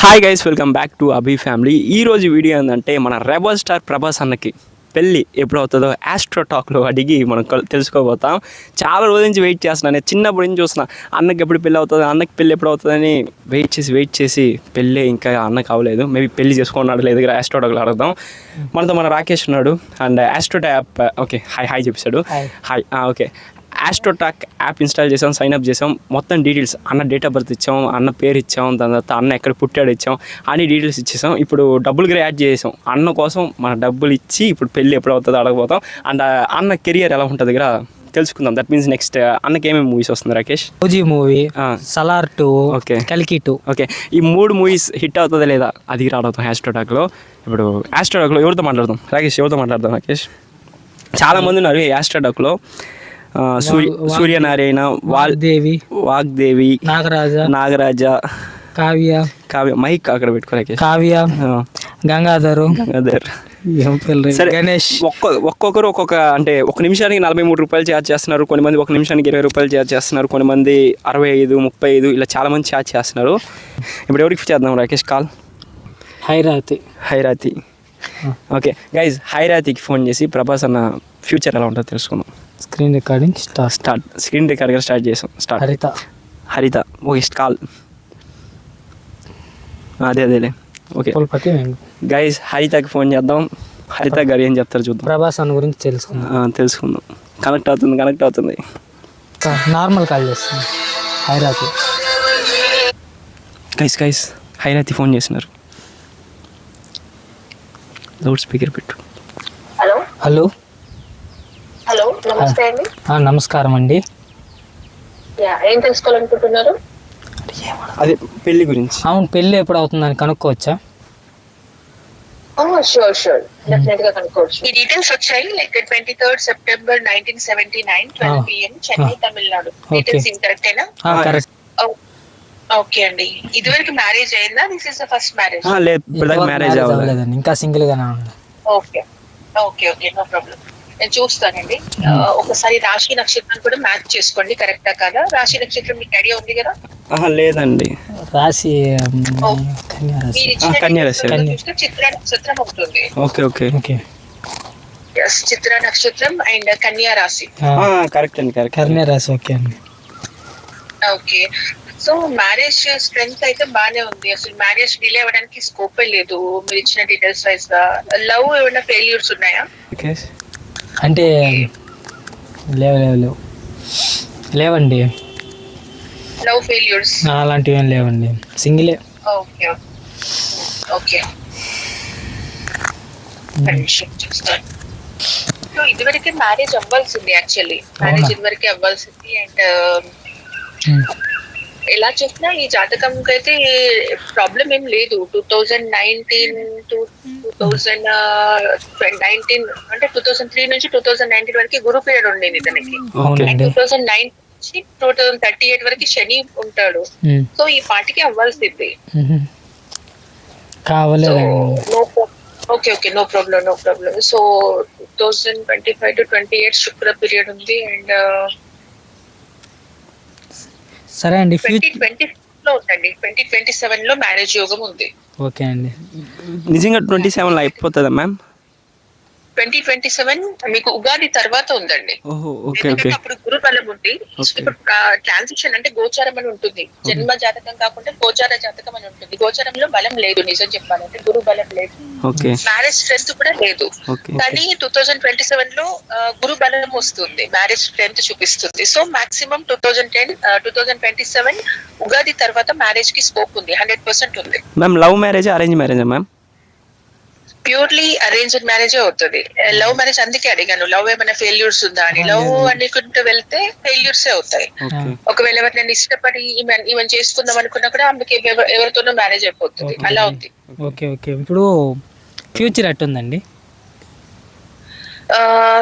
Hi guys, welcome back to Abhi family. ఈరోజు video ఏంటంటే మన రెబల్ స్టార్ ప్రభాస్ అన్నకి పెళ్ళి ఎప్పుడు అవుతుందో ఆస్ట్రో టాక్లో అడిగి మనం తెలుసుకోబోతాం. చాలా రోజుల నుంచి వెయిట్ చేస్తున్నాను, నేను చిన్నప్పటి నుంచి చూస్తున్నా అన్నకి ఎప్పుడు పెళ్ళి అవుతుంది, అన్నకి పెళ్ళి ఎప్పుడు అవుతుందని వెయిట్ చేసి పెళ్ళి ఇంకా అన్నకి అవ్వలేదు. మేబీ పెళ్ళి చేసుకున్నాడు లేదు ఆస్ట్రో టాక్లో అడుగుదాం. మనతో మన రాకేష్ ఉన్నాడు and Astro app. Okay, hi చెప్పేశాడు. Hi. Okay, Astrotalk app install చేసాం, సైన్అప్ చేసాం, మొత్తం డీటెయిల్స్ అన్న డేట్ ఆఫ్ బర్త్ ఇచ్చాం, అన్న పేరు ఇచ్చాం, దాని తర్వాత అన్న ఎక్కడ పుట్టాడు ఇచ్చాం, అన్ని డీటెయిల్స్ ఇచ్చేసాం. ఇప్పుడు డబ్బులు కూడా యాడ్ చేసాం. అన్న కోసం మన డబ్బులు ఇచ్చి ఇప్పుడు పెళ్ళి ఎప్పుడు అవుతుందో అడగబోతాం. అండ్ అన్న కెరియర్ ఎలా ఉంటుంది దగ్గర తెలుసుకుందాం. దట్ మీన్స్ నెక్స్ట్ అన్నకి ఏమేమి మూవీస్ వస్తుంది Rakesh? OG movie, Salaar 2, okay, కల్కి 2. ఓకే, ఈ 3 మూవీస్ హిట్ అవుతుందా లేదా అది రావడం ఆస్ట్రోటాక్లో. ఇప్పుడు ఆస్ట్రోటాక్లో ఎవరితో మాట్లాడదాం రాకేష్? ఎవరితో మాట్లాడదాం రాకేష్? చాలామంది ఉన్నారు ఈ ఆస్ట్రోటాక్లో. సూర్యనారాయణ, వాగ్దేవి, నాగరాజ, కావ్య, మైక్ అక్కడ పెట్టుకోలేక, కావ్య, గంగాధర్, గణేష్. ఒక్కొక్కరు ఒక్కొక్క, అంటే ఒక నిమిషానికి 43 రూపాయలు ఛార్జ్ చేస్తున్నారు, కొంతమంది ఒక నిమిషానికి 20 రూపాయలు ఛార్జ్ చేస్తున్నారు, కొంతమంది 65, 35 ఇలా చాలా మంది ఛార్జ్ చేస్తున్నారు. ఇప్పుడు ఎవరికి చేద్దాం రాకేష్ కాల్? హైరాతి. ఓకే గైజ్, హైరాతికి ఫోన్ చేసి ప్రభాస్ అన్న ఫ్యూచర్ ఎలా ఉంటుందో తెలుసుకుందాం. Screen recording screen recording start చేసాం. హరిత. Okay, call. అదేలే. ఓకే గైజ్, హరితకి ఫోన్ చేద్దాం. హరిత గారు ఏం చెప్తారు చూద్దాం. ప్రభాస్ అన్న గురించి తెలుసుకుందాం. కనెక్ట్ అవుతుంది. నార్మల్ కాల్ చేస్తాం. హైరాతి. గైస్ హైరాతి ఫోన్ చేసినారు. లౌడ్ స్పీకర్ పెట్టు. హలో, నమస్తే అండి. నమస్కారం అండి. ఏం తెలుసుకోవాలనుకుంటున్నారు? అదే పెళ్లి గురించి. అవును, పెళ్ళి ఎప్పుడు అవుతుందని కనుక్కోవచ్చా? షూర్, డెఫినెట్ గా కనుక్కోవచ్చు. ఈ డీటెయిల్స్ వచ్చాయి. Like 23rd September 1979 12 PM, Chennai, Tamil Nadu. Details కరెక్టేనా? కరెక్ట్. ఓకే అండి. ఇదివరకు మ్యారేజ్ అయిందా? This is the first marriage? లేదు, మ్యారేజ్ అవ్వలేదండి, ఇంకా సింగిల్ గానే ఉంది. Okay, no problem. నేను చూస్తానండి. ఒకసారి రాశి నక్షత్రం కూడా మ్యాచ్ చేసుకోండి, కరెక్టా కాదా? రాశి నక్షత్రం మీకు ఐడియా ఉంది కదా? లేదండి. రాశి చిత్ర నక్షత్రం అవుతుంది. ఓకే. చిత్ర నక్షత్రం అండ్ కన్యా రాశి. కరెక్ట్ అండి, కన్యా రాశి. ఓకే. సో మ్యారేజ్ స్ట్రెంగ్త్ అయితే బానే ఉంది. అసలు మ్యారేజ్ డిలే అవ్వడానికి స్కోపే లేదు మీరు ఇచ్చిన డీటెయిల్స్ వైజ్ గా. లవ్ ఏమైనా ఫెయిల్యూర్స్ ఉన్నాయా? అంటే లేవండి. లవ్ ఫెయిల్యూర్స్ అలాంటివి ఏం లేవండి, సింగిలే. ఓకే. సో ఇదివరకే మ్యారేజ్ అవ్వాల్సింది, యాక్చువల్లీ మ్యారేజ్ ఇదివరకే అవ్వాల్సింది. అండ్ ఎలా చేసినా ఈ జాతకంకి అయితే ప్రాబ్లం ఏం లేదు. 2019 అంటే 2003 నుంచి 2019 వరకు గురు పీరియడ్ ఉండేది తనకి. 2009 నుంచి 2038 వరకు శని ఉంటాడు. సో ఈ పాటికి అవ్వాల్సింది. Okay, no problem. So 2025 to 28 Shukra period ఉంది. అండ్ సరే అండి, 2027 లో ఉందండి. 2027 లో మ్యారేజ్ యోగం ఉంది. ఓకే అండి. నిజంగా 27 అయిపోతుందా మ్యామ్? 2027 మీకు ఉగాది తర్వాత ఉందండి. అప్పుడు గురు బలం ఉంది. ఇప్పుడు ట్రాన్సిషన్ అంటే గోచారం అని ఉంటుంది. జన్మ జాతకం కాకుండా గోచార జాతకం అని ఉంటుంది. గోచారంలో బలం లేదు, నిజం చెప్పాలంటే గురు బలం లేదు. మ్యారేజ్ స్ట్రెంత్ కూడా లేదు. కానీ 2027 లో గురు బలం వస్తుంది, మ్యారేజ్ స్ట్రెంత్ చూపిస్తుంది. సో మాక్సిమం 2027 ఉగాది తర్వాత మ్యారేజ్ కి స్కోప్ ఉంది, 100% ఉంది. Ma'am, love marriage arrange marriage ma'am? Purely arranged మ్యారేజే అవుతుంది. లవ్ మ్యారేజ్ అందుకే అడిగాను, లవ్ ఏమైనా ఫెయిల్యూర్స్ ఉందా అని. లవ్ అనుకుంటూ వెళ్తే ఫెయిల్యూర్స్ అవుతాయి. ఒకవేళ ఎవరినైనా ఇష్టపడి ఈమెను చేసుకుందాం అనుకున్నా కూడా ఆమెకి ఎవరితోనో మ్యారేజ్ అయిపోతుంది, అలా ఉంది. ఓకే. ఇప్పుడు ఫ్యూచర్ ఎట్టుందండి?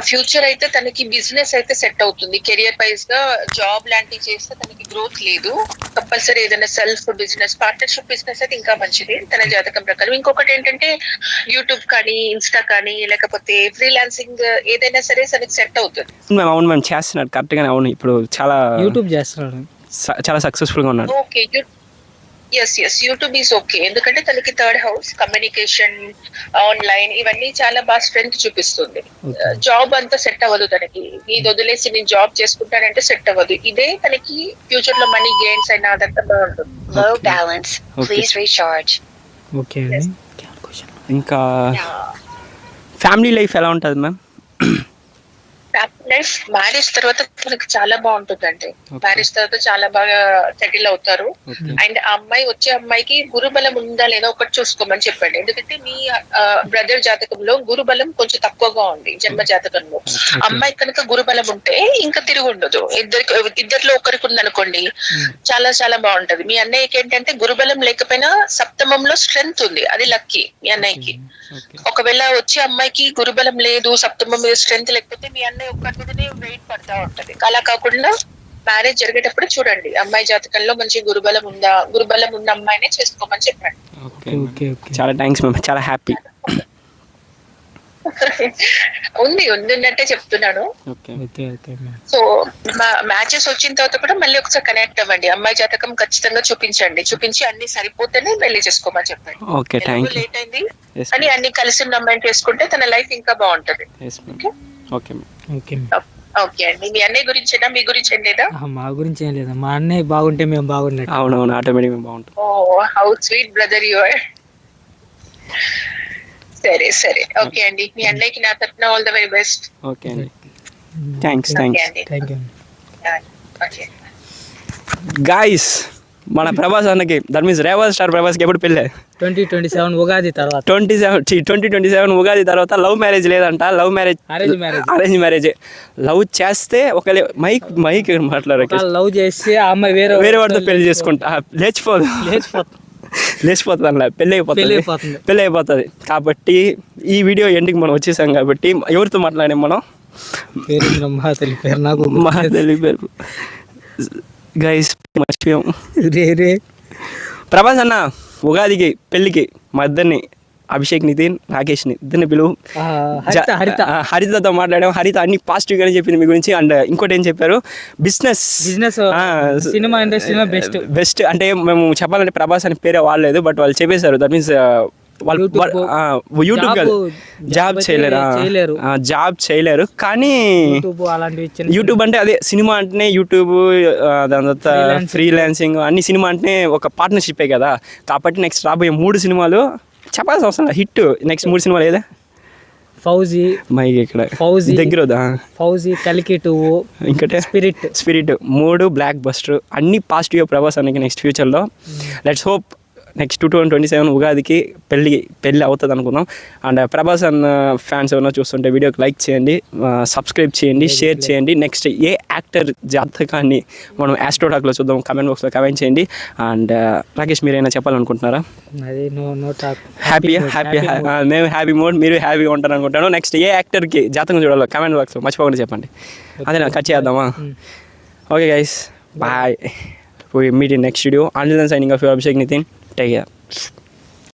ఫ్యూచర్ అయితే తనకి బిజినెస్ అయితే సెట్ అవుతుంది. కెరియర్ వైజ్ గా జాబ్ లాంటివి చేస్తే తనకి గ్రోత్ లేదు. కంపల్సరీ ఏదైనా సెల్ఫ్ బిజినెస్, పార్ట్నర్షిప్ బిజినెస్ అయితే ఇంకా మంచిది తన జాతకం ప్రకారం. ఇంకొకటి ఏంటంటే యూట్యూబ్ కానీ, ఇన్స్టా కానీ, లేకపోతే ఫ్రీలాన్సింగ్ ఏదైనా సరే తనకి సెట్ అవుతుంది. అవును మ్యామ్, చేస్తున్నాడు కరెక్ట్ గానే. అవును, ఇప్పుడు చాలా యూట్యూబ్ చేస్తున్నాడు, చాలా సక్సెస్ఫుల్ గా ఉన్నాడు. Okay, yes YouTube is okay. ఎందుకంటే తనకి థర్డ్ హౌస్, కమ్యూనికేషన్, ఆన్లైన్ ఇవన్నీ చాలా బాగా స్ట్రెంగ్త్ చూపిస్తుంది. జాబ్ అంతా సెట్ అవ్వదు తనకి. ఇది వదిలేసి నేను జాబ్ చేసుకుంటానంటే సెట్ అవ్వదు. ఇదే తనకి ఫ్యూచర్ లో మనీ గెయిన్స్ అయినా అదంతా బాగుంటుంది. Low balance. Please recharge. Okay అండి. ఇంకా ఫ్యామిలీ లైఫ్ ఎలా ఉంటుంది మ్యామ్? లైఫ్ మ్యారేజ్ తర్వాత మనకి చాలా బాగుంటుందండి. మ్యారేజ్ తర్వాత చాలా బాగా సెటిల్ అవుతారు. అండ్ ఆ అమ్మాయి వచ్చే అమ్మాయికి గురుబలం ఉందా లేదా ఒకటి చూసుకోమని చెప్పండి. ఎందుకంటే మీ బ్రదర్ జాతకంలో గురుబలం కొంచెం తక్కువగా ఉంది జన్మ జాతకంలో. అమ్మాయి కనుక గురుబలం ఉంటే ఇంకా తిరిగి ఉండదు. ఇద్దరిలో ఒకరికి ఉందనుకోండి చాలా చాలా బాగుంటది. మీ అన్నయ్యకి ఏంటంటే గురుబలం లేకపోయినా సప్తమంలో స్ట్రెంగ్త్ ఉంది, అది లక్కీ మీ అన్నయ్యకి. ఒకవేళ వచ్చే అమ్మాయికి గురుబలం లేదు, సప్తమం మీద స్ట్రెంగ్త్ లేకపోతే మీ అన్నయ్య ఒక్కరినే వెయిట్ పడతా ఉంటది. అలా కాకుండా మ్యారేజ్ జరిగేటప్పుడు చూడండి అమ్మాయి జాతకంలో మంచి గురుబలం ఉందా, గురుబలం ఉన్న అమ్మాయినే చేసుకోమని చెప్పండి. ఓకే. చాలా థ్యాంక్స్ మ్యామ్, చాలా హ్యాపీ. ఉందిన్నట్టే చెప్తున్నాను. ఓకే సో మ్యాచెస్ వచ్చిన తర్వాత కూడా మళ్ళీ ఒకసారి కనెక్ట్ అవ్వండి. అమ్మాయి జాతకం ఖచ్చితంగా చూపించి అన్ని సరిపోతేనే పెళ్లి చేసుకోమని చెప్పండి. Okay, thank you. లేట్ అయింది అని అన్ని కలిసి ఉన్న అమ్మాయిని చేసుకుంటే తన లైఫ్ ఇంకా బాగుంటది. ఓకే అండి. మీ అన్నయ్య గురించేనా మీ గురించి ఏం లేదా? మా గురించి ఏం లేదా, మా అన్నయ్య బాగుంటే మేము బాగున్నట్టు. అవునవును, ఆటోమేటిక్గా బాగుంటుంది. Oh how sweet brother you are. సరే ఓకే అండి. మీ అన్నయ్యకి నా తరపున all the very best. Okay అండి, thanks. Thank you. Okay guys, మన ప్రభాస్ అన్నకి, దట్ మీన్స్ రెబల్ స్టార్ ప్రభాస్కి ఎప్పుడు పెళ్ళే? 2027 ఉగాది తర్వాత. 2027 ఉగాది తర్వాత. లవ్ మ్యారేజ్ లేదంట, love marriage arrange marriage. Love చేస్తే ఒకవేళ మైక్ మాట్లాడక లవ్ చేసి ఆ అమ్మాయి వేరే వాడితో పెళ్లి చేసుకుంటా లేచిపోతుంది అన్న, పెళ్ళి అయిపోతుంది. కాబట్టి ఈ వీడియో ఎండ్కి మనం వచ్చేసాం. కాబట్టి ఎవరితో మాట్లాడాం మనం? మహాతల్లి పేరు గైస్ మర్చిపోయాం. ప్రభాస్ అన్న ఉగాదికి పెళ్ళికి మా ఇద్దరిని, అభిషేక్, నితిన్, రాకేష్ని ఇద్దరిని పిలువు. హరితతో మాట్లాడాం. హరిత అన్ని పాజిటివ్గానే చెప్పింది మీ గురించి. అండ్ ఇంకోటి ఏం చెప్పారు, బిజినెస్ సినిమా ఇండస్ట్రీలో బెస్ట్ అంటే మేము చెప్పాలంటే ప్రభాస్ అని పేరే వాడలేదు, బట్ వాళ్ళు చెప్పేశారు. దట్ మీన్స్ వాళ్ళు యూట్యూబ్ జాబ్ చేయలేరు కానీ యూట్యూబ్ అంటే అదే సినిమా అంటేనే యూట్యూబ్, దాని తర్వాత ఫ్రీలాన్సింగ్ అన్ని సినిమా అంటేనే ఒక పార్ట్నర్షిప్పే కదా. కాబట్టి నెక్స్ట్ రాబోయే 3 సినిమాలు చెప్పాల్సిన అవసరం హిట్. నెక్స్ట్ 3 సినిమాలు ఏదా? ఫౌజీ, మైక్ ఇక్కడ దగ్గర వద్దా? ఫౌజీ, కలికి 2, ఇంకటే స్పిరిట్ 3 బ్లాక్ బస్టర్. అన్ని పాజిటివ్ ప్రభాస్ అన్నకి నెక్స్ట్ ఫ్యూచర్లో. లెట్స్ హోప్ నెక్స్ట్ 2027 ఉగాదికి పెళ్ళి అవుతుంది అనుకుందాం. అండ్ ప్రభాస్ అన్న ఫ్యాన్స్ ఎవరైనా చూస్తుంటే వీడియోకి లైక్ చేయండి, సబ్స్క్రైబ్ చేయండి, షేర్ చేయండి. నెక్స్ట్ ఏ యాక్టర్ జాతకాన్ని మనం ఆస్ట్రోటాక్లో చూద్దాం, కామెంట్ బాక్స్లో కామెంట్ చేయండి. అండ్ రాకేష్, మీరైనా చెప్పాలనుకుంటున్నారా? హ్యాపీ మేము హ్యాపీ మూడ్, మీరు హ్యాపీగా ఉంటారు అనుకుంటాను. నెక్స్ట్ ఏ యాక్టర్కి జాతకం చూడాలో కామెంట్ బాక్స్లో మర్చిపోకుండా చెప్పండి. అదే కట్ చేద్దామా? Okay guys, bye. We meet in next video. Until then, signing off, your Abhishek Nitin. Take care.